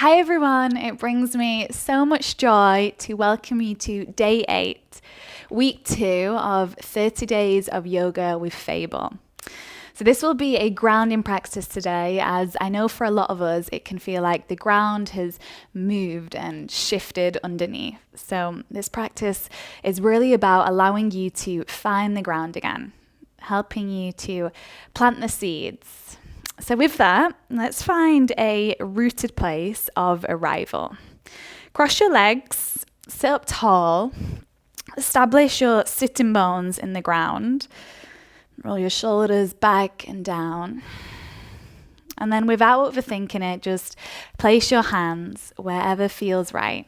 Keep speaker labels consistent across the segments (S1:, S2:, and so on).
S1: Hi everyone, it brings me so much joy to welcome you to day 8, week 2 of 30 days of yoga with Fable. So this will be a grounding practice today, as I know for a lot of us it can feel like the ground has moved and shifted underneath. So this practice is really about allowing you to find the ground again, helping you to plant the seeds. So with that, let's find a rooted place of arrival. Cross your legs, sit up tall, establish your sitting bones in the ground, roll your shoulders back and down. And then without overthinking it, just place your hands wherever feels right.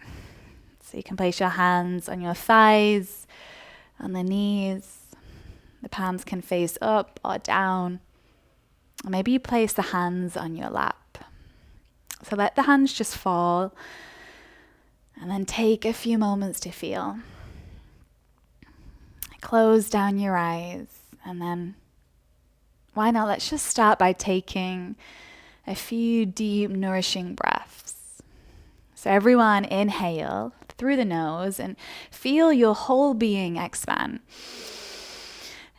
S1: So you can place your hands on your thighs, on the knees. The palms can face up or down. Or maybe you place the hands on your lap. So let the hands just fall and then take a few moments to feel. Close down your eyes and then why not? Let's just start by taking a few deep, nourishing breaths. So everyone inhale through the nose and feel your whole being expand.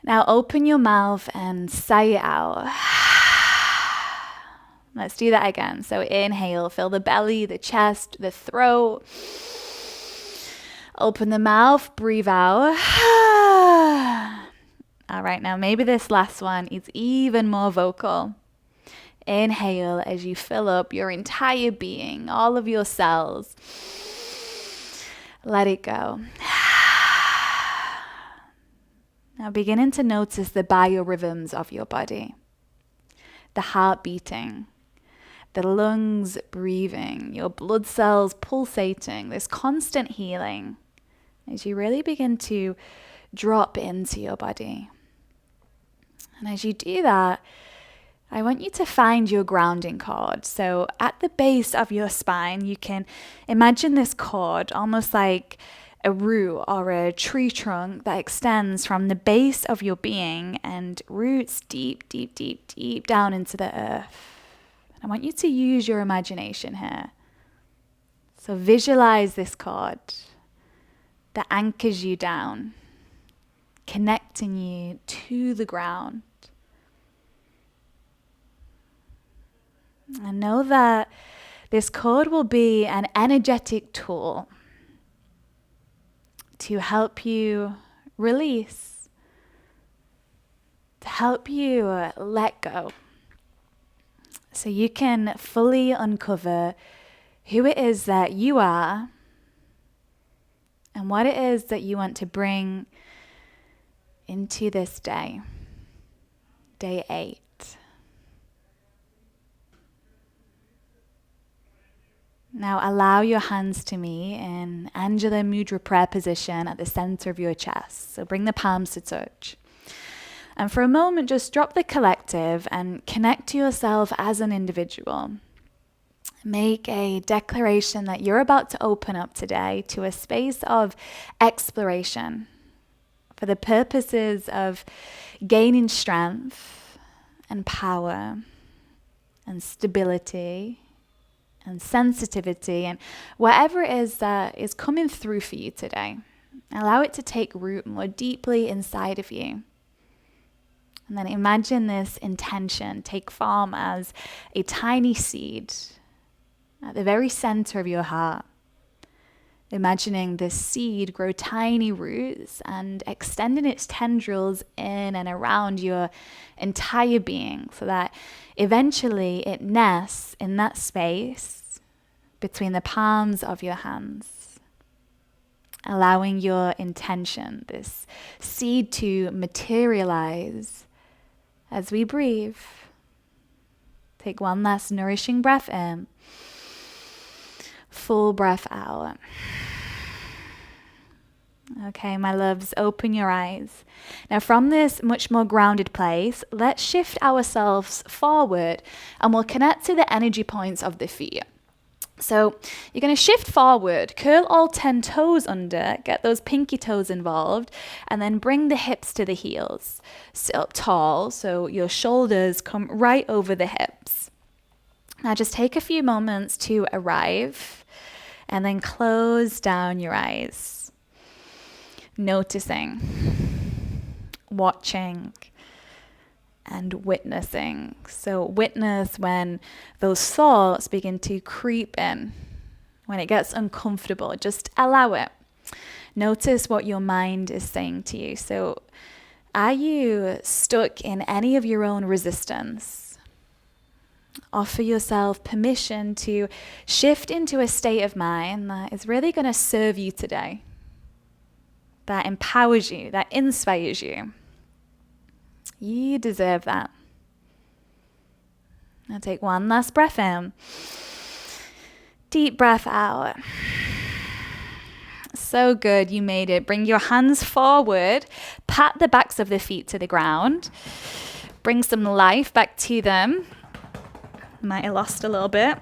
S1: Now open your mouth and sigh it out. Let's do that again. So inhale, fill the belly, the chest, the throat. Open the mouth, breathe out. All right, now maybe this last one is even more vocal. Inhale as you fill up your entire being, all of your cells. Let it go. Now beginning to notice the biorhythms of your body. The heart beating, the lungs breathing, your blood cells pulsating, this constant healing as you really begin to drop into your body. And as you do that, I want you to find your grounding cord. So at the base of your spine, you can imagine this cord almost like a root or a tree trunk that extends from the base of your being and roots deep, deep, deep, deep down into the earth. I want you to use your imagination here. So visualize this cord that anchors you down, connecting you to the ground. And know that this cord will be an energetic tool to help you release, to help you let go. So you can fully uncover who it is that you are and what it is that you want to bring into this day, day 8. Now allow your hands to me in Anjali Mudra prayer position at the center of your chest. So bring the palms to touch. And for a moment, just drop the collective and connect to yourself as an individual. Make a declaration that you're about to open up today to a space of exploration for the purposes of gaining strength and power and stability and sensitivity and whatever it is that is coming through for you today. Allow it to take root more deeply inside of you. And then imagine this intention take form as a tiny seed at the very center of your heart. Imagining this seed grow tiny roots and extending its tendrils in and around your entire being so that eventually it nests in that space between the palms of your hands. Allowing your intention, this seed, to materialize as we breathe. Take one last nourishing breath in. Full breath out. Okay, my loves, open your eyes. Now from this much more grounded place, let's shift ourselves forward and we'll connect to the energy points of the feet. So you're going to shift forward, curl all 10 toes under, get those pinky toes involved, and then bring the hips to the heels. Sit up tall so your shoulders come right over the hips. Now just take a few moments to arrive and then close down your eyes. Noticing, watching, and witnessing. So witness when those thoughts begin to creep in, when it gets uncomfortable, just allow it. Notice what your mind is saying to you. So are you stuck in any of your own resistance? Offer yourself permission to shift into a state of mind that is really going to serve you today, that empowers you, that inspires you. You deserve that. Now take one last breath in. Deep breath out. So good, you made it. Bring your hands forward. Pat the backs of the feet to the ground. Bring some life back to them. Might have lost a little bit.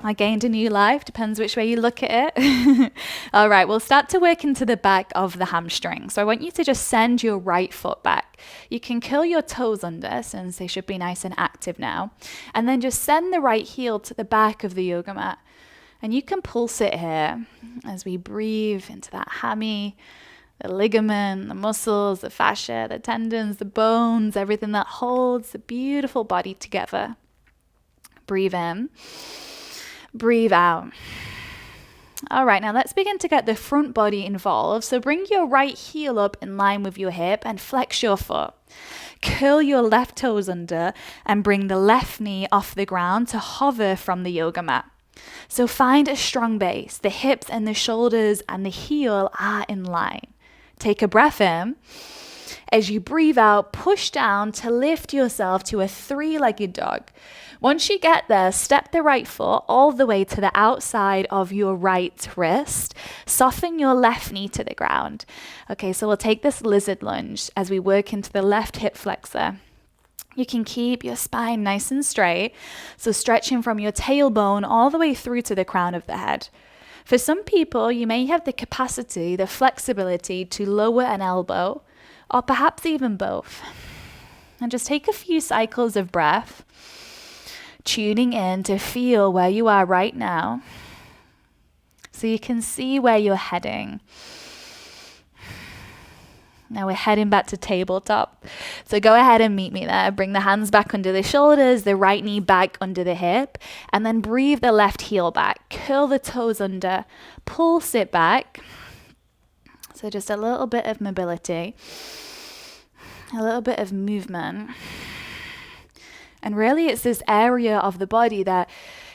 S1: I gained a new life, depends which way you look at it. All right, we'll start to work into the back of the hamstring. So I want you to just send your right foot back. You can curl your toes under since they should be nice and active now. And then just send the right heel to the back of the yoga mat. And you can pulse it here as we breathe into that hammy, the ligament, the muscles, the fascia, the tendons, the bones, everything that holds the beautiful body together. Breathe in. Breathe out. All right, now let's begin to get the front body involved. So bring your right heel up in line with your hip and flex your foot. Curl your left toes under and bring the left knee off the ground to hover from the yoga mat. So find a strong base. The hips and the shoulders and the heel are in line. Take a breath in. As you breathe out, push down to lift yourself to a three-legged dog. Once you get there, step the right foot all the way to the outside of your right wrist. Soften your left knee to the ground. Okay, so we'll take this lizard lunge as we work into the left hip flexor. You can keep your spine nice and straight, so stretching from your tailbone all the way through to the crown of the head. For some people, you may have the capacity, the flexibility to lower an elbow, or perhaps even both. And just take a few cycles of breath, tuning in to feel where you are right now, so you can see where you're heading. Now we're heading back to tabletop. So go ahead and meet me there. Bring the hands back under the shoulders, the right knee back under the hip, and then breathe the left heel back. Curl the toes under, pulse it back. So just a little bit of mobility, a little bit of movement. And really it's this area of the body that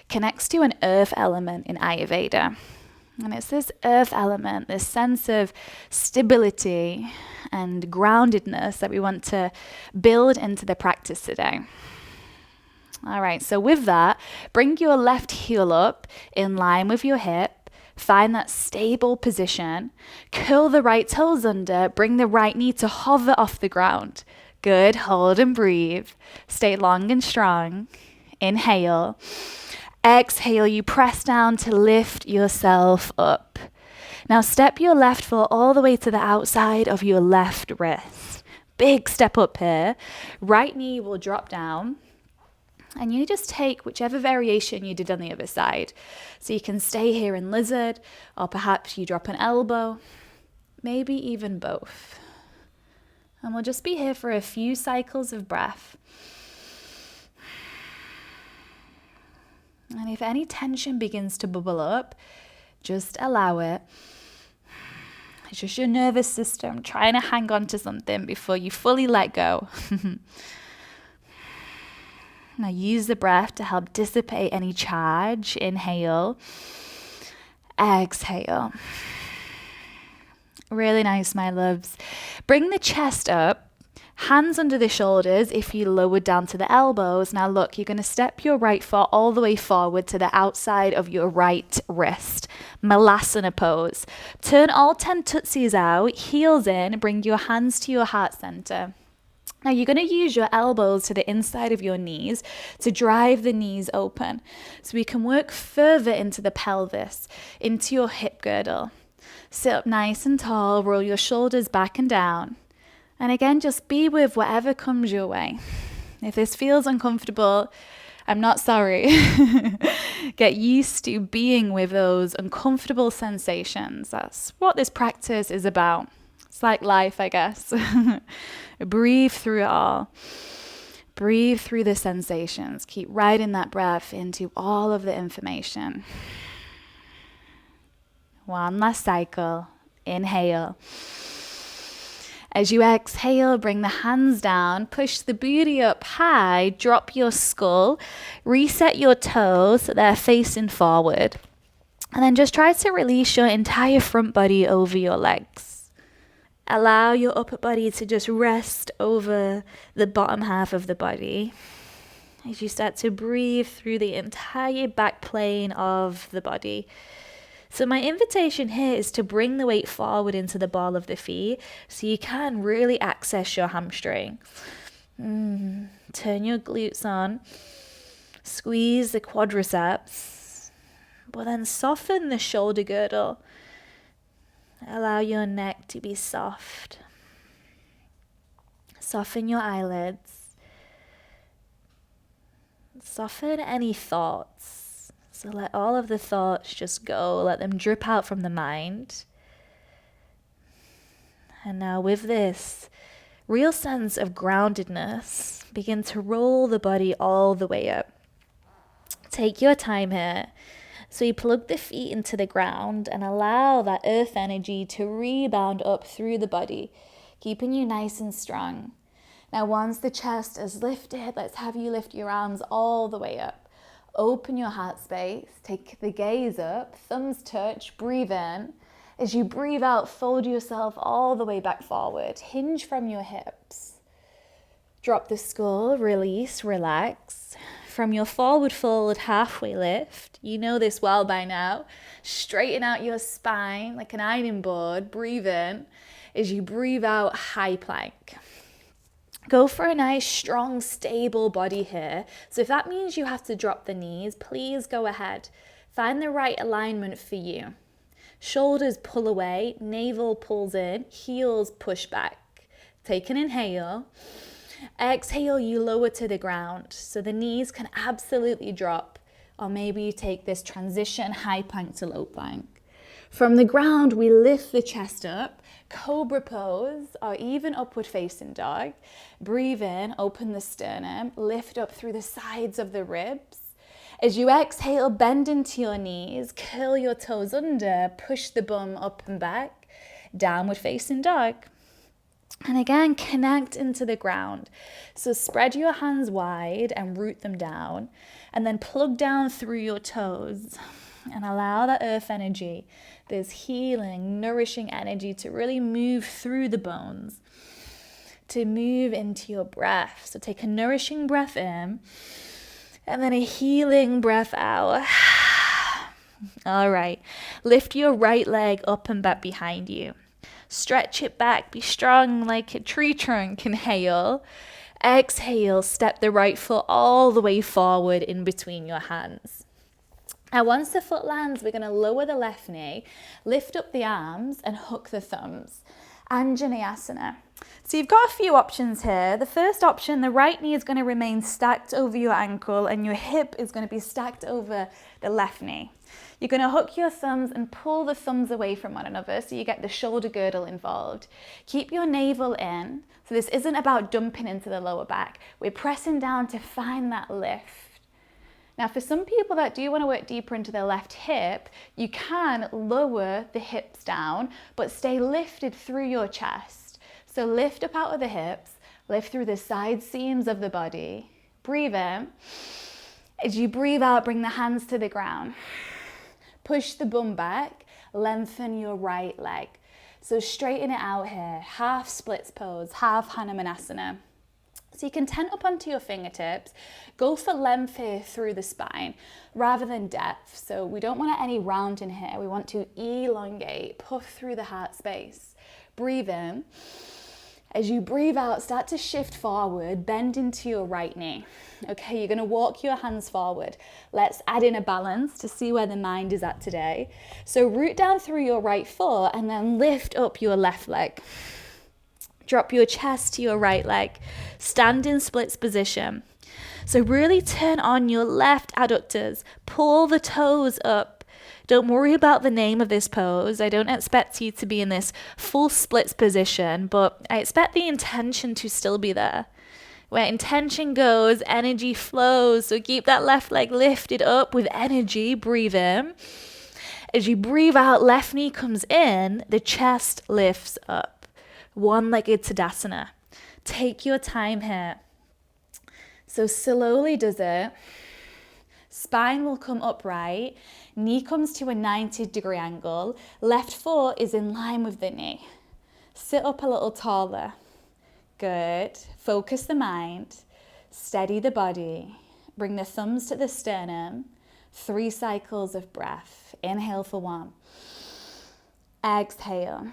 S1: connects to an earth element in Ayurveda. And it's this earth element, this sense of stability and groundedness that we want to build into the practice today. All right, so with that, bring your left heel up in line with your hip. Find that stable position. Curl the right toes under. Bring the right knee to hover off the ground. Good. Hold and breathe. Stay long and strong. Inhale. Exhale, you press down to lift yourself up. Now step your left foot all the way to the outside of your left wrist. Big step up here. Right knee will drop down. And you just take whichever variation you did on the other side. So you can stay here in lizard, or perhaps you drop an elbow, maybe even both. And we'll just be here for a few cycles of breath. And if any tension begins to bubble up, just allow it. It's just your nervous system trying to hang on to something before you fully let go. Now use the breath to help dissipate any charge. Inhale. Exhale. Really nice, my loves. Bring the chest up. Hands under the shoulders if you lowered down to the elbows. Now look, you're going to step your right foot all the way forward to the outside of your right wrist. Molassener Pose. Turn all 10 tootsies out, heels in, bring your hands to your heart center. Now you're going to use your elbows to the inside of your knees to drive the knees open. So we can work further into the pelvis, into your hip girdle. Sit up nice and tall, roll your shoulders back and down. And again, just be with whatever comes your way. If this feels uncomfortable, I'm not sorry. Get used to being with those uncomfortable sensations. That's what this practice is about. It's like life, I guess. Breathe through it all. Breathe through the sensations. Keep riding that breath into all of the information. One last cycle. Inhale. As you exhale, bring the hands down, push the booty up high, drop your skull, reset your toes so they're facing forward. And then just try to release your entire front body over your legs. Allow your upper body to just rest over the bottom half of the body as you start to breathe through the entire back plane of the body. So my invitation here is to bring the weight forward into the ball of the feet so you can really access your hamstring. Turn your glutes on, squeeze the quadriceps, but then soften the shoulder girdle. Allow your neck to be soft. Soften your eyelids. Soften any thoughts. So let all of the thoughts just go. Let them drip out from the mind. And now with this real sense of groundedness, begin to roll the body all the way up. Take your time here. So you plug the feet into the ground and allow that earth energy to rebound up through the body, keeping you nice and strong. Now once the chest is lifted, let's have you lift your arms all the way up. Open your heart space, take the gaze up, thumbs touch, breathe in. As you breathe out, fold yourself all the way back forward. Hinge from your hips. Drop the skull, release, relax. From your forward fold, halfway lift. You know this well by now. Straighten out your spine like an ironing board. Breathe in. As you breathe out, high plank. Go for a nice, strong, stable body here. So if that means you have to drop the knees, please go ahead. Find the right alignment for you. Shoulders pull away, navel pulls in, heels push back. Take an inhale. Exhale, you lower to the ground. So the knees can absolutely drop. Or maybe you take this transition high plank to low plank. From the ground, we lift the chest up, cobra pose, or even upward facing dog. Breathe in, open the sternum, lift up through the sides of the ribs. As you exhale, bend into your knees, curl your toes under, push the bum up and back, downward facing dog. And again, connect into the ground. So spread your hands wide and root them down, and then plug down through your toes. And allow that earth energy, this healing, nourishing energy to really move through the bones, to move into your breath. So take a nourishing breath in and then a healing breath out. All right, lift your right leg up and back behind you. Stretch it back, be strong like a tree trunk. Inhale. Exhale, step the right foot all the way forward in between your hands. Now, once the foot lands, we're going to lower the left knee, lift up the arms and hook the thumbs. Anjaneyasana. So you've got a few options here. The first option, the right knee is going to remain stacked over your ankle and your hip is going to be stacked over the left knee. You're going to hook your thumbs and pull the thumbs away from one another so you get the shoulder girdle involved. Keep your navel in. So this isn't about dumping into the lower back. We're pressing down to find that lift. Now, for some people that do want to work deeper into their left hip, you can lower the hips down, but stay lifted through your chest. So lift up out of the hips, lift through the side seams of the body. Breathe in. As you breathe out, bring the hands to the ground. Push the bum back, lengthen your right leg. So straighten it out here, half splits pose, half Hanumanasana. So you can tent up onto your fingertips, go for length here through the spine rather than depth. So we don't want any rounding here. We want to elongate, puff through the heart space. Breathe in. As you breathe out, start to shift forward, bend into your right knee. Okay, you're gonna walk your hands forward. Let's add in a balance to see where the mind is at today. So root down through your right foot and then lift up your left leg. Drop your chest to your right leg. Stand in splits position. So really turn on your left adductors, pull the toes up. Don't worry about the name of this pose. I don't expect you to be in this full splits position, but I expect the intention to still be there. Where intention goes, energy flows. So keep that left leg lifted up with energy. Breathe in. As you breathe out, left knee comes in, the chest lifts up. One-legged Sadasana. Take your time here. So slowly does it. Spine will come upright. Knee comes to a 90-degree angle. Left foot is in line with the knee. Sit up a little taller. Good. Focus the mind. Steady the body. Bring the thumbs to the sternum. 3 cycles of breath. Inhale for 1. Exhale.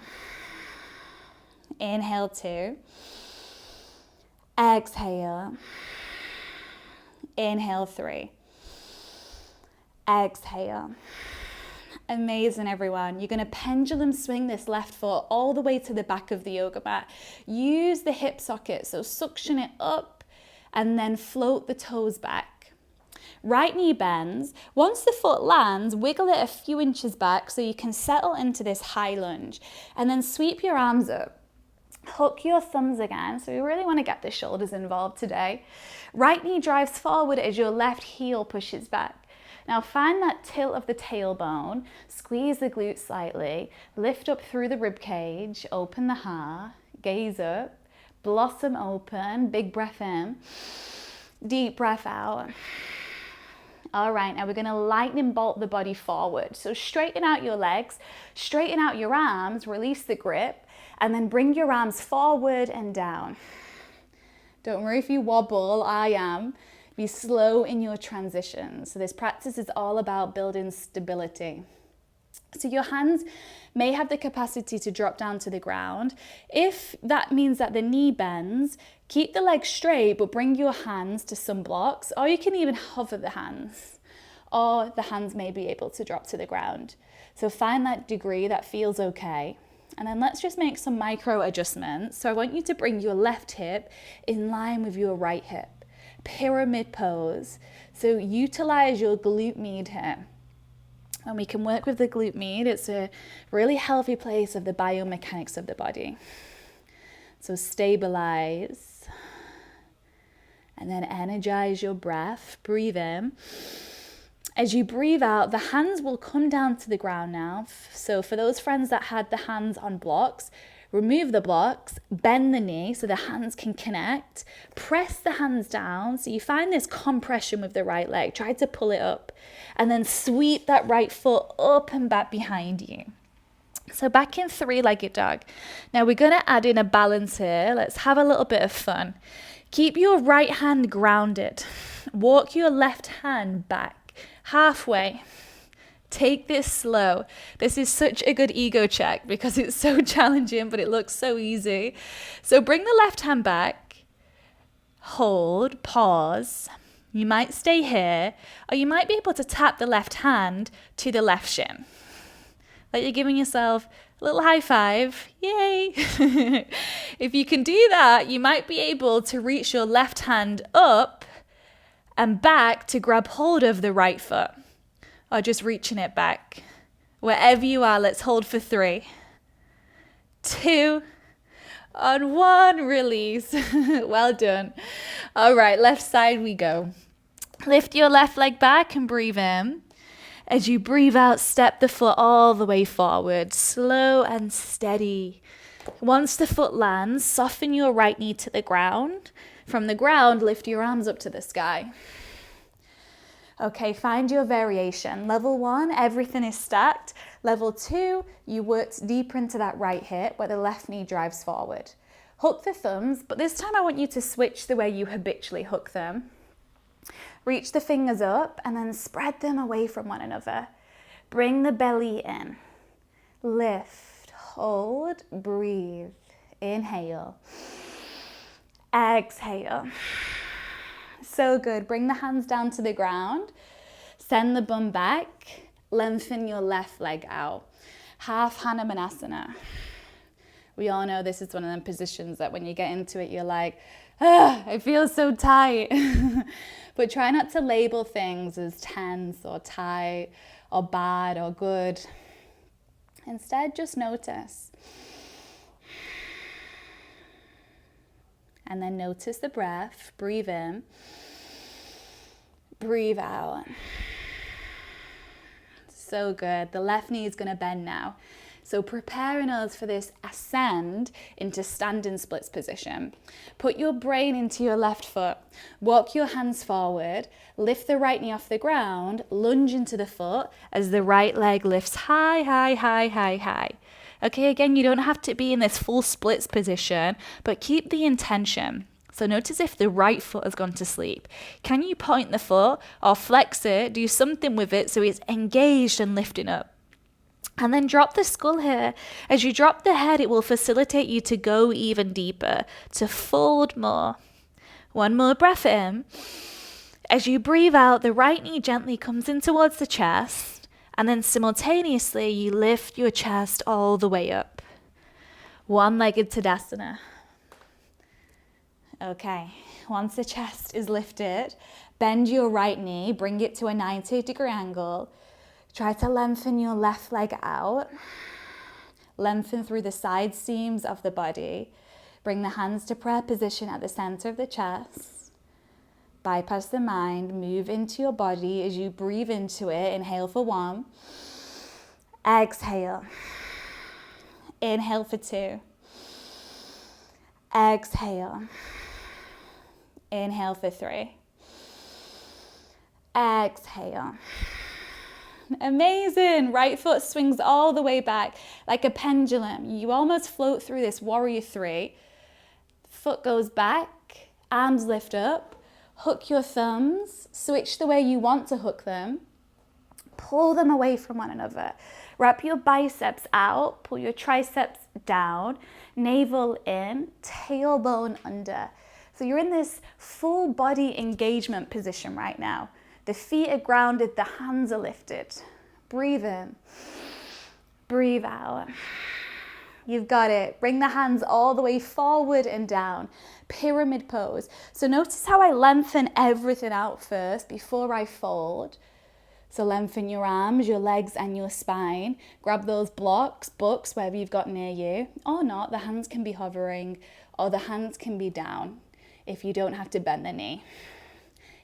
S1: Inhale 2. Exhale. Inhale 3. Exhale. Amazing, everyone. You're going to pendulum swing this left foot all the way to the back of the yoga mat. Use the hip socket, so suction it up and then float the toes back. Right knee bends. Once the foot lands, wiggle it a few inches back so you can settle into this high lunge. And then sweep your arms up. Hook your thumbs again. So we really want to get the shoulders involved today. Right knee drives forward as your left heel pushes back. Now find that tilt of the tailbone, squeeze the glutes slightly, lift up through the rib cage, open the heart, gaze up, blossom open, big breath in, deep breath out. All right, now we're going to lightning bolt the body forward. So straighten out your legs, straighten out your arms, release the grip, and then bring your arms forward and down. Don't worry if you wobble, I am. Be slow in your transition. So this practice is all about building stability. So your hands may have the capacity to drop down to the ground. If that means that the knee bends, keep the legs straight, but bring your hands to some blocks, or you can even hover the hands, or the hands may be able to drop to the ground. So find that degree that feels okay. And then let's just make some micro adjustments. So I want you to bring your left hip in line with your right hip. Pyramid pose. So utilize your glute med here. And we can work with the glute med. It's a really healthy place of the biomechanics of the body. So stabilize. And then energize your breath. Breathe in. As you breathe out, the hands will come down to the ground now. So for those friends that had the hands on blocks, remove the blocks, bend the knee so the hands can connect, press the hands down so you find this compression with the right leg. Try to pull it up and then sweep that right foot up and back behind you. So back in 3-legged dog. Now we're going to add in a balance here. Let's have a little bit of fun. Keep your right hand grounded. Walk your left hand back halfway. Take this slow. This is such a good ego check because it's so challenging, but it looks so easy. So bring the left hand back, hold, pause. You might stay here, or you might be able to tap the left hand to the left shin. Like you're giving yourself a little high five. Yay! If you can do that, you might be able to reach your left hand up and back to grab hold of the right foot. Or just reaching it back. Wherever you are, let's hold for 3, 2, and 1, release. Well done. All right, left side we go. Lift your left leg back and breathe in. As you breathe out, step the foot all the way forward, slow and steady. Once the foot lands, soften your right knee to the ground. From the ground, lift your arms up to the sky. Okay, find your variation. Level 1, everything is stacked. Level 2, you worked deeper into that right hip where the left knee drives forward. Hook the thumbs, but this time I want you to switch the way you habitually hook them. Reach the fingers up and then spread them away from one another. Bring the belly in. Lift, hold, breathe. Inhale. Exhale. So good. Bring the hands down to the ground. Send the bum back. Lengthen your left leg out. Half Hanumanasana. We all know this is one of them positions that when you get into it, you're like, I feel so tight. But try not to label things as tense or tight or bad or good. Instead, just notice. And then notice the breath. Breathe in. Breathe out. So good. The left knee is going to bend now. So preparing us for this ascend into standing splits position. Put your brain into your left foot. Walk your hands forward. Lift the right knee off the ground. Lunge into the foot as the right leg lifts high, high, high, high, high. Okay, again, you don't have to be in this full splits position, but keep the intention. So notice if the right foot has gone to sleep. Can you point the foot or flex it, do something with it so it's engaged and lifting up? And then drop the skull here. As you drop the head, it will facilitate you to go even deeper, to fold more. One more breath in. As you breathe out, the right knee gently comes in towards the chest, and then simultaneously you lift your chest all the way up. One-legged Sadasana. Okay, once the chest is lifted, bend your right knee, bring it to a 90-degree angle. Try to lengthen your left leg out. Lengthen through the side seams of the body. Bring the hands to prayer position at the center of the chest. Bypass the mind. Move into your body as you breathe into it. Inhale for 1. Exhale. Inhale for 2. Exhale. Inhale for 3. Exhale. Amazing. Right foot swings all the way back like a pendulum. You almost float through this warrior 3. Foot goes back, arms lift up, hook your thumbs, switch the way you want to hook them, pull them away from one another. Wrap your biceps out, pull your triceps down, navel in, tailbone under. So you're in this full body engagement position right now. The feet are grounded, the hands are lifted. Breathe in, breathe out. You've got it. Bring the hands all the way forward and down. Pyramid pose. So notice how I lengthen everything out first before I fold. So lengthen your arms, your legs and your spine. Grab those blocks, books, wherever you've got near you. Or not, the hands can be hovering or the hands can be down if you don't have to bend the knee.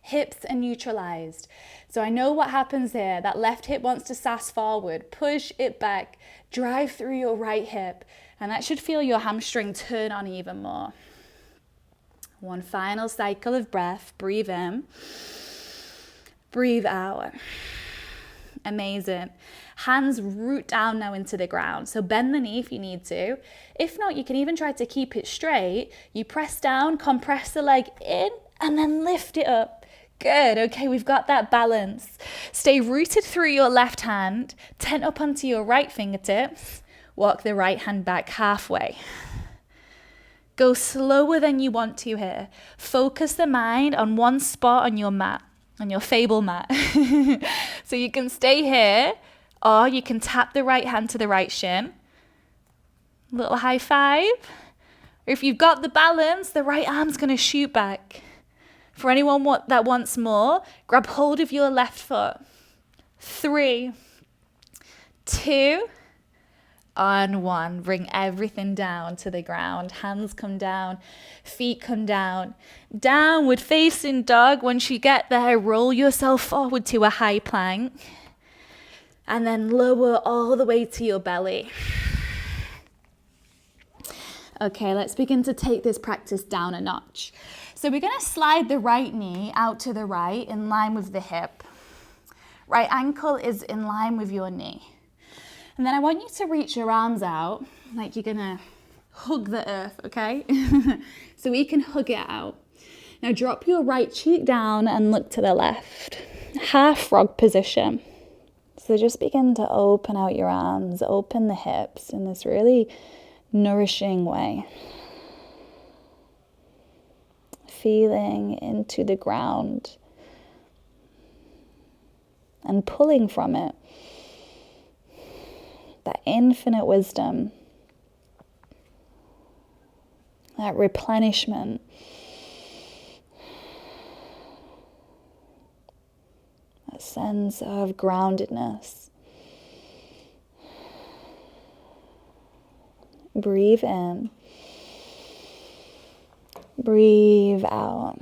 S1: Hips are neutralized. So I know what happens here. That left hip wants to sass forward. Push it back. Drive through your right hip. And that should feel your hamstring turn on even more. One final cycle of breath. Breathe in. Breathe out. Amazing. Hands root down now into the ground. So bend the knee if you need to. If not, you can even try to keep it straight. You press down, compress the leg in, and then lift it up. Good. Okay, we've got that balance. Stay rooted through your left hand. Tent up onto your right fingertips. Walk the right hand back halfway. Go slower than you want to here. Focus the mind on one spot on your mat, on your Fable mat. So you can stay here, or you can tap the right hand to the right shin. Little high five. Or if you've got the balance, the right arm's going to shoot back. For anyone that wants more, grab hold of your left foot. 3, 2, and 1. Bring everything down to the ground. Hands come down, feet come down. Downward facing dog. Once you get there, roll yourself forward to a high plank. And then lower all the way to your belly. Okay, let's begin to take this practice down a notch. So we're going to slide the right knee out to the right in line with the hip. Right ankle is in line with your knee. And then I want you to reach your arms out like you're going to hug the earth, okay? So we can hug it out. Now drop your right cheek down and look to the left. Half frog position. So just begin to open out your arms, open the hips in this really nourishing way. Feeling into the ground and pulling from it that infinite wisdom, that replenishment, sense of groundedness. Breathe in. Breathe out.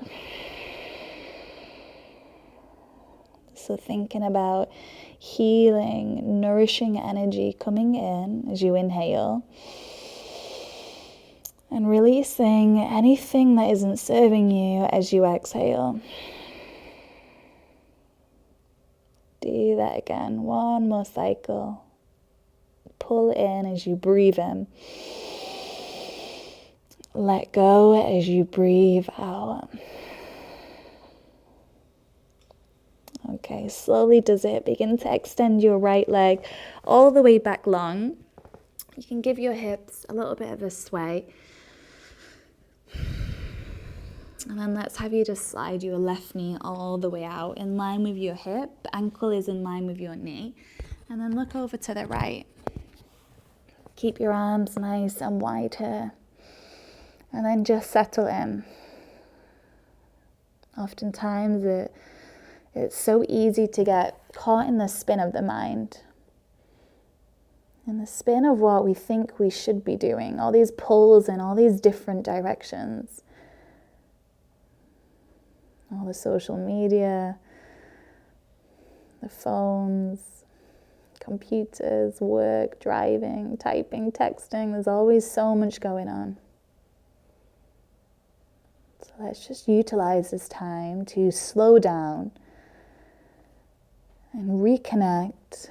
S1: So thinking about healing, nourishing energy coming in as you inhale, and releasing anything that isn't serving you as you exhale. Do that again. One more cycle. Pull in as you breathe in. Let go as you breathe out. Okay, slowly does it. Begin to extend your right leg all the way back long. You can give your hips a little bit of a sway. And then let's have you just slide your left knee all the way out in line with your hip. Ankle is in line with your knee. And then look over to the right. Keep your arms nice and wide here. And then just settle in. Oftentimes it's so easy to get caught in the spin of the mind. In the spin of what we think we should be doing. All these pulls in all these different directions. All the social media, the phones, computers, work, driving, typing, texting. There's always so much going on. So let's just utilize this time to slow down and reconnect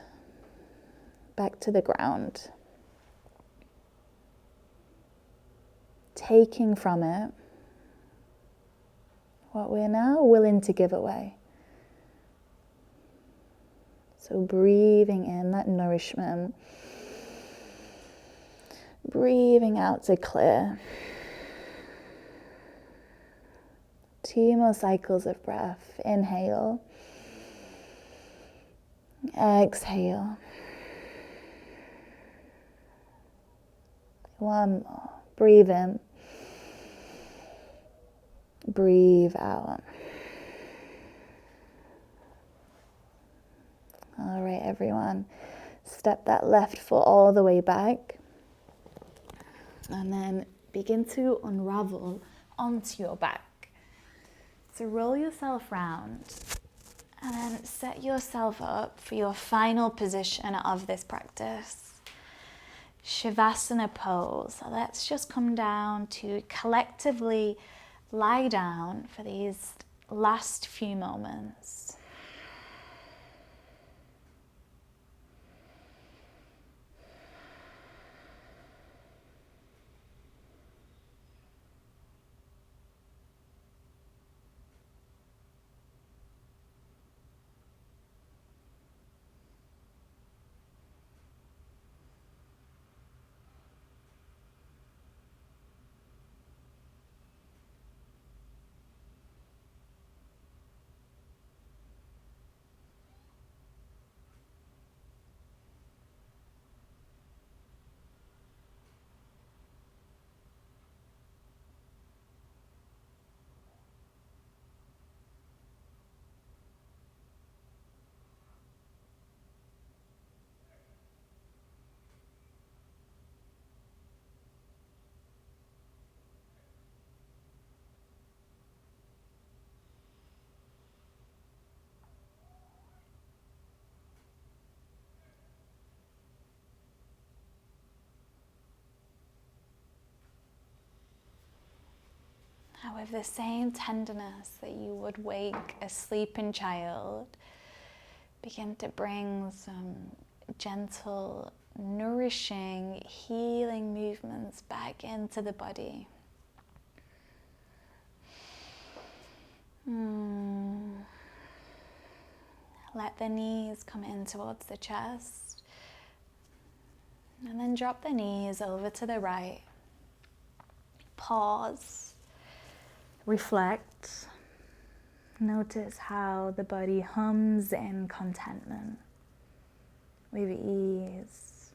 S1: back to the ground. Taking from it what we're now willing to give away. So breathing in that nourishment. Breathing out to clear. 2 more cycles of breath. Inhale. Exhale. 1 more. Breathe in. Breathe out. All right, everyone. Step that left foot all the way back. And then begin to unravel onto your back. So roll yourself round. And then set yourself up for your final position of this practice. Shavasana Pose. So let's just come down to collectively lie down for these last few moments. Now, with the same tenderness that you would wake a sleeping child, begin to bring some gentle, nourishing, healing movements back into the body. Let the knees come in towards the chest. And then drop the knees over to the right. Pause. Reflect. Notice how the body hums in contentment, with ease,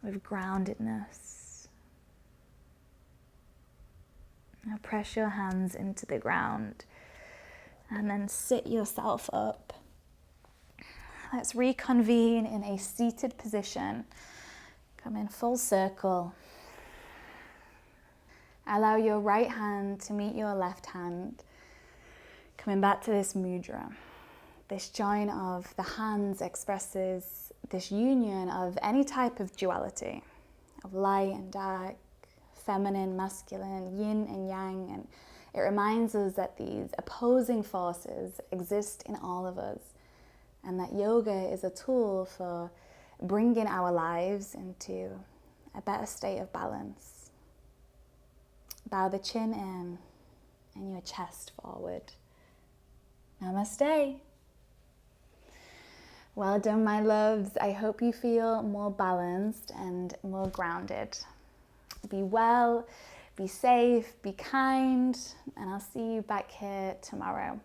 S1: with groundedness. Now press your hands into the ground And then sit yourself up. Let's reconvene in a seated position. Come in full circle. Allow your right hand to meet your left hand. Coming back to this mudra. This join of the hands expresses this union of any type of duality, of light and dark, feminine, masculine, yin and yang, and it reminds us that these opposing forces exist in all of us, and that yoga is a tool for bringing our lives into a better state of balance. Bow the chin in and your chest forward. Namaste. Well done, my loves. I hope you feel more balanced and more grounded. Be well, be safe, be kind, and I'll see you back here tomorrow.